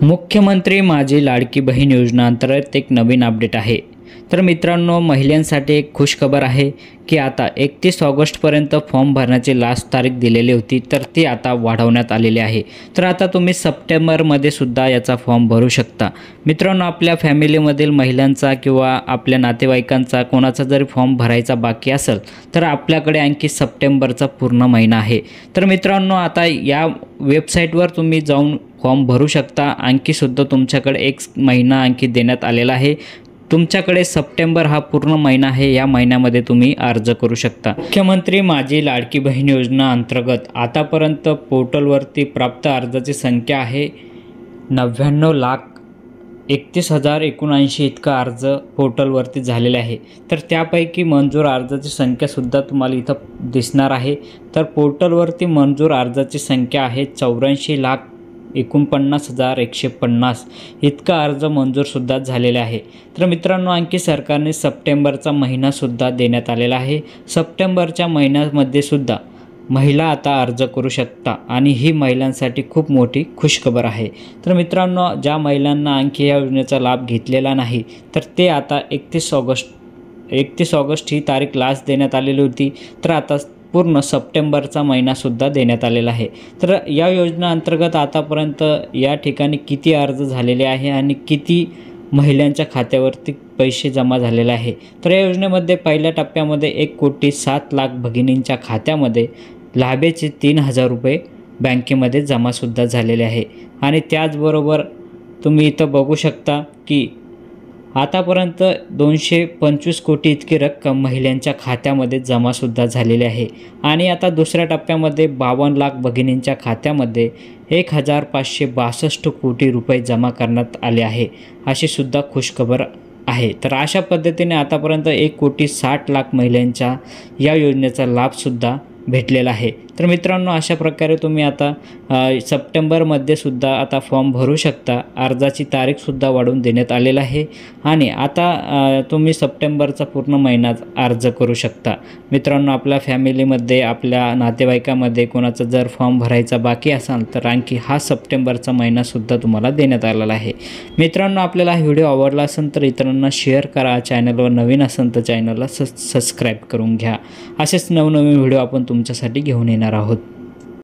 मुख्यमंत्री माझी लाडकी बहीण योजना अंतर्गत एक नवीन अपडेट आहे। तर मित्रांनो, महिलांसाठी एक खुशखबर आहे की आता 31 ऑगस्टपर्यंत फॉर्म भरण्याची लास्ट तारीख दिलेली होती, तर ती आता वाढवण्यात आलेली आहे। तर आता तुम्ही सप्टेंबरमध्ये सुद्धा याचा फॉर्म भरू शकता। मित्रांनो, आपल्या फॅमिलीमधील महिलांचा किंवा आपल्या नातेवाईकांचा कोणाचा जरी फॉर्म भरायचा बाकी असेल तर आपल्याकडे आणखी सप्टेंबरचा पूर्ण महिना आहे। तर मित्रांनो, आता या वेबसाईटवर तुम्ही जाऊन फॉर्म भरू शकता। आणखीसुद्धा तुमच्याकडे एक महिना आणखी देण्यात आलेला आहे। तुमच्याकडे सप्टेंबर हा पूर्ण महिना आहे, या महिन्यामध्ये तुम्ही अर्ज करू शकता। मुख्यमंत्री माझी लाडकी बहीण योजना अंतर्गत आतापर्यंत पोर्टलवरती प्राप्त अर्जाची संख्या आहे 99,31,079 इतका अर्ज पोर्टलवरती झालेला आहे। तर त्यापैकी मंजूर अर्जाची संख्यासुद्धा तुम्हाला इथं दिसणार आहे। तर पोर्टलवरती मंजूर अर्जाची संख्या आहे 84,49,150 इतका अर्ज मंजूरसुद्धा झालेला आहे। तर मित्रांनो, आणखी सरकारने सप्टेंबरचा महिनासुद्धा देण्यात आलेला आहे। सप्टेंबरच्या महिन्यामध्ये सुद्धा महिला आता अर्ज करू शकता आणि ही महिलांसाठी खूप मोठी खुशखबर आहे। तर मित्रांनो, ज्या महिलांना आणखी या योजनेचा लाभ घेतलेला नाही तर ते आता 31 ऑगस्ट ही तारीख लास्ट देण्यात आलेली होती, तर आता पूर्ण सप्टेंबरचा महिनासुद्धा देण्यात आलेला आहे। तर या योजना अंतर्गत आतापर्यंत या ठिकाणी किती अर्ज झालेले आहे आणि किती महिलांच्या खात्यावरती पैसे जमा झालेले आहे, तर या योजनेमध्ये पहिल्या टप्प्यामध्ये 1,07,00,000 भगिनींच्या खात्यामध्ये लाभेचे 3,000 रुपये बँकेमध्ये जमासुद्धा झालेले आहे। आणि त्याचबरोबर तुम्ही इथं बघू शकता की आतापर्यंत 225 कोटी इतकी रक्कम महिलांच्या खात्यामध्ये जमासुद्धा झालेली आहे। आणि आता दुसऱ्या टप्प्यामध्ये 52 लाख भगिनींच्या खात्यामध्ये 1,562 कोटी रुपये जमा करण्यात आले आहे, अशी सुद्धा खुशखबर आहे। तर अशा पद्धतीने आतापर्यंत 1,60,00,000 महिलांच्या या योजनेचा लाभसुद्धा भेटलेला आहे। तर मित्रांनो, अशा प्रकारे तुम्ही आता सप्टेंबरमध्ये सुद्धा आता फॉर्म भरू शकता। अर्जाची तारीखसुद्धा वाढवून देण्यात आलेला आहे आणि आता तुम्ही सप्टेंबरचा पूर्ण महिना अर्ज करू शकता। मित्रांनो, आपल्या फॅमिलीमध्ये आपल्या नातेवाईकामध्ये कोणाचा जर फॉर्म भरायचा बाकी असाल तर आणखी हा सप्टेंबरचा महिनासुद्धा तुम्हाला देण्यात आलेला आहे। मित्रांनो, आपल्याला हा व्हिडिओ आवडला असेल तर इतरांना शेअर करा। चॅनलवर नवीन असेल तर चॅनलला सबस्क्राईब करून घ्या। असेच नवनवीन व्हिडिओ आपण तुमच्यासाठी घेऊन येणार आहोत।